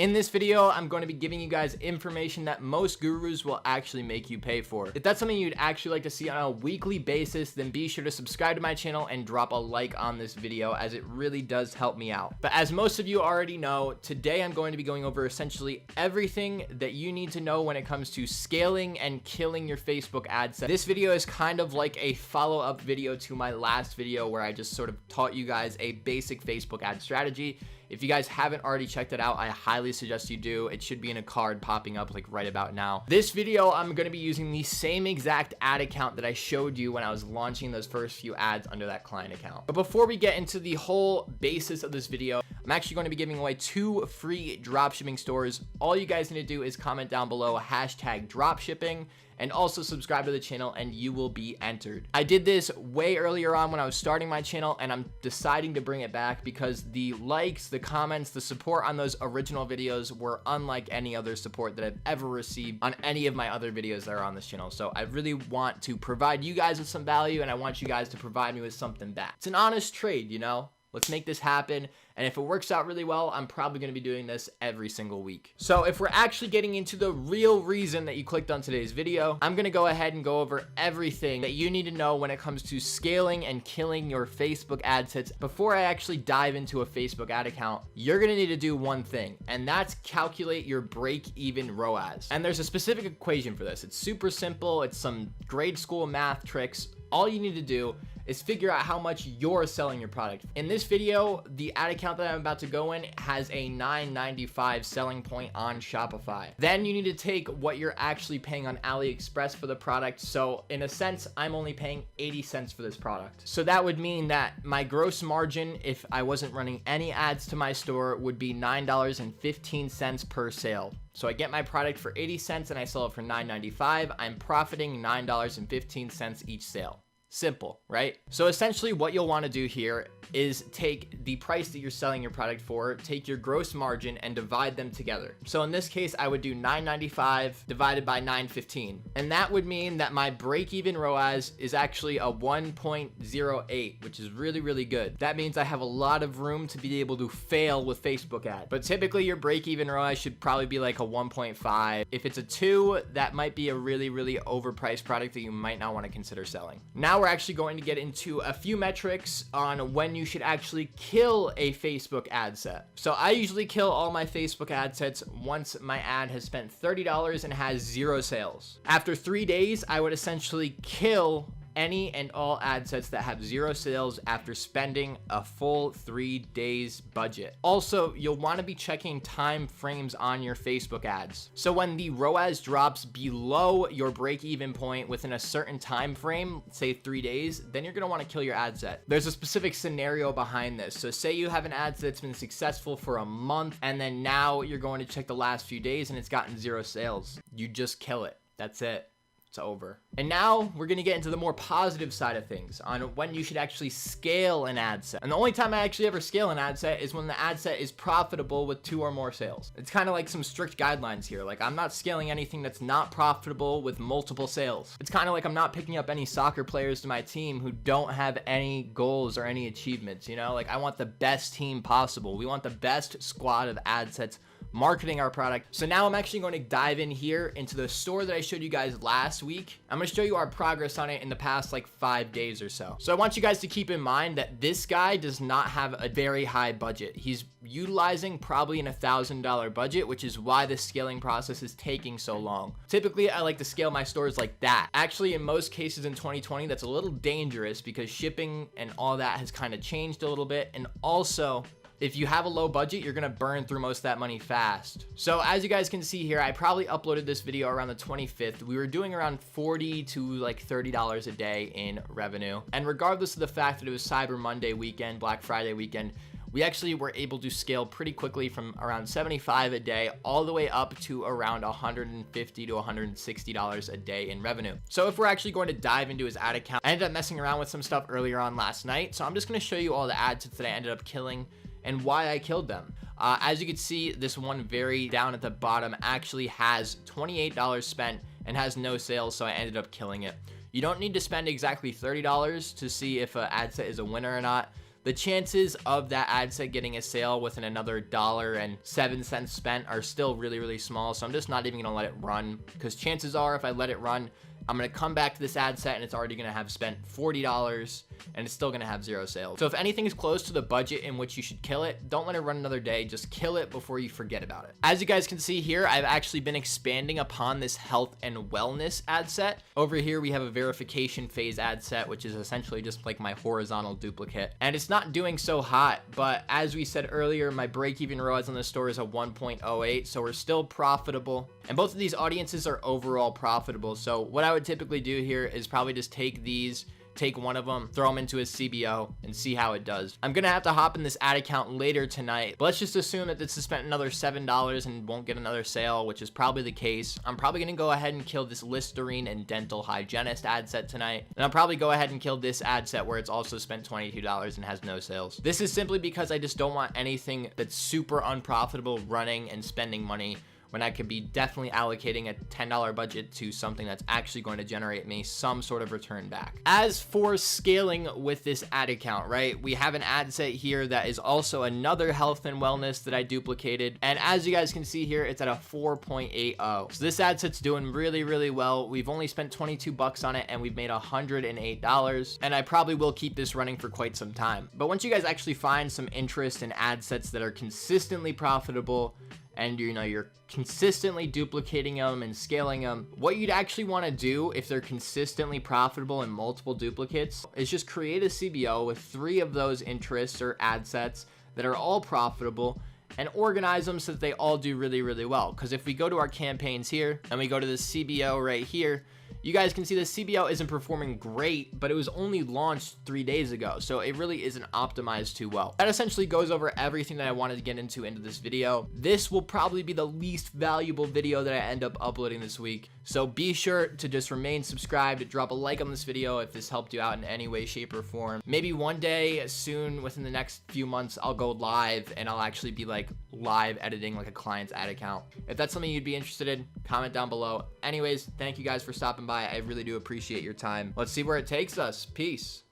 In this video, I'm going to be giving you guys information that most gurus will actually make you pay for. If that's something you'd actually like to see on a weekly basis, then be sure to subscribe to my channel and drop a like on this video, as it really does help me out. But as most of you already know, today I'm going to be going over essentially everything that you need to know when it comes to scaling and killing your Facebook ad set. This video is kind of like a follow-up video to my last video where I just sort of taught you guys a basic Facebook ad strategy. If you guys haven't already checked it out, I highly suggest you do. It should be in a card popping up like right about now. This video, I'm going to be using the same exact ad account that I showed you when I was launching those first few ads under that client account. But before we get into the whole basis of this video, I'm actually going to be giving away 2 free dropshipping stores. All you guys need to do is comment down below #dropshipping and also subscribe to the channel and you will be entered. I did this way earlier on when I was starting my channel, and I'm deciding to bring it back because the likes, the comments, the support on those original videos were unlike any other support that I've ever received on any of my other videos that are on this channel. So I really want to provide you guys with some value, and I want you guys to provide me with something back. It's an honest trade, you know? Let's make this happen. And if it works out really well, I'm probably going to be doing this every single week. So if we're actually getting into the real reason that you clicked on today's video, I'm going to go ahead and go over everything that you need to know when it comes to scaling and killing your Facebook ad sets. Before I actually dive into a Facebook ad account, you're going to need to do one thing, and that's calculate your break-even ROAS. And there's a specific equation for this. It's super simple. It's some grade school math tricks. All you need to do is figure out how much you're selling your product. In this video, the ad account that I'm about to go in has a $9.95 selling point on Shopify. Then you need to take what you're actually paying on AliExpress for the product. So in a sense, I'm only paying 80 cents for this product. So that would mean that my gross margin, if I wasn't running any ads to my store, would be $9.15 per sale. So I get my product for 80 cents and I sell it for $9.95. I'm profiting $9.15 each sale. Simple, right? So essentially what you'll want to do here is take the price that you're selling your product for, take your gross margin and divide them together. So in this case, I would do $9.95 divided by $9.15. And that would mean that my break-even ROAS is actually a 1.08, which is really, really good. That means I have a lot of room to be able to fail with Facebook ads. But typically your break-even ROAS should probably be like a 1.5. If it's a 2, that might be a really, really overpriced product that you might not want to consider selling. Now we're actually going to get into a few metrics on when you should actually kill a Facebook ad set. So I usually kill all my Facebook ad sets once my ad has spent $30 and has 0 sales. After 3 days, I would essentially kill any and all ad sets that have 0 sales after spending a full 3 days budget. Also, you'll want to be checking time frames on your Facebook ads. So when the ROAS drops below your break-even point within a certain time frame, say 3 days, then you're going to want to kill your ad set. There's a specific scenario behind this. So say you have an ad set that's been successful for a month, and then now you're going to check the last few days and it's gotten 0 sales. You just kill it. That's it. It's over. And now we're going to get into the more positive side of things on when you should actually scale an ad set. And the only time I actually ever scale an ad set is when the ad set is profitable with 2 or more sales. It's kind of like some strict guidelines here. Like, I'm not scaling anything that's not profitable with multiple sales. It's kind of like I'm not picking up any soccer players to my team who don't have any goals or any achievements, you know? Like, I want the best team possible. We want the best squad of ad sets marketing our product. So now I'm actually going to dive in here into the store that I showed you guys last week. I'm going to show you our progress on it in the past like 5 days or so. So I want you guys to keep in mind that this guy does not have a very high budget. He's utilizing probably an $1,000 budget, which is why the scaling process is taking so long. Typically, I like to scale my stores like that. Actually, in most cases in 2020, that's a little dangerous because shipping and all that has kind of changed a little bit. And also, if you have a low budget, you're gonna burn through most of that money fast. So as you guys can see here, I probably uploaded this video around the 25th. We were doing around $40 to like $30 a day in revenue. And regardless of the fact that it was Cyber Monday weekend, Black Friday weekend, we actually were able to scale pretty quickly from around $75 a day all the way up to around $150 to $160 a day in revenue. So if we're actually going to dive into his ad account, I ended up messing around with some stuff earlier on last night. So I'm just gonna show you all the ad sets that I ended up killing and why I killed them. As you can see, this one very down at the bottom actually has $28 spent and has no sales, so I ended up killing it. You don't need to spend exactly $30 to see if an ad set is a winner or not. the chances of that ad set getting a sale within another $1.07 spent are still really, really small. So I'm just not even gonna let it run, because chances are if I let it run, I'm gonna come back to this ad set and it's already gonna have spent $40 and it's still gonna have 0 sales. So if anything is close to the budget in which you should kill it, don't let it run another day, just kill it before you forget about it. As you guys can see here, I've actually been expanding upon this health and wellness ad set. Over here, we have a verification phase ad set, which is essentially just like my horizontal duplicate. And it's not doing so hot, but as we said earlier, my break-even ROAS on the store is a 1.08, so we're still profitable. And both of these audiences are overall profitable. So what I would typically do here is probably just take one of them, throw them into a CBO, and see how it does. I'm gonna have to hop in this ad account later tonight, but let's just assume that this has spent another $7 and won't get another sale, which is probably the case. I'm probably gonna go ahead and kill this Listerine and dental hygienist ad set tonight, and I'll probably go ahead and kill this ad set where it's also spent $22 and has no sales. This is simply because I just don't want anything that's super unprofitable running and spending money, when I could be definitely allocating a $10 budget to something that's actually going to generate me some sort of return back. As for scaling with this ad account, right, we have an ad set here that is also another health and wellness that I duplicated. And as you guys can see here, it's at a 4.80. So this ad set's doing really, really well. We've only spent 22 bucks on it and we've made $108. And I probably will keep this running for quite some time. But once you guys actually find some interest in ad sets that are consistently profitable, and you're consistently duplicating them and scaling them, what you'd actually want to do if they're consistently profitable and multiple duplicates is just create a CBO with 3 of those interests or ad sets that are all profitable and organize them so that they all do really, really well. Because if we go to our campaigns here and we go to the CBO right here, you guys can see the CBO isn't performing great, but it was only launched 3 days ago, so it really isn't optimized too well. That essentially goes over everything that I wanted to get into this video. This will probably be the least valuable video that I end up uploading this week, so be sure to just remain subscribed, drop a like on this video if this helped you out in any way, shape, or form. Maybe one day soon, within the next few months, I'll go live and I'll actually be like live editing like a client's ad account. If that's something you'd be interested in, comment down below. Anyways, thank you guys for stopping by. I really do appreciate your time. Let's see where it takes us. Peace.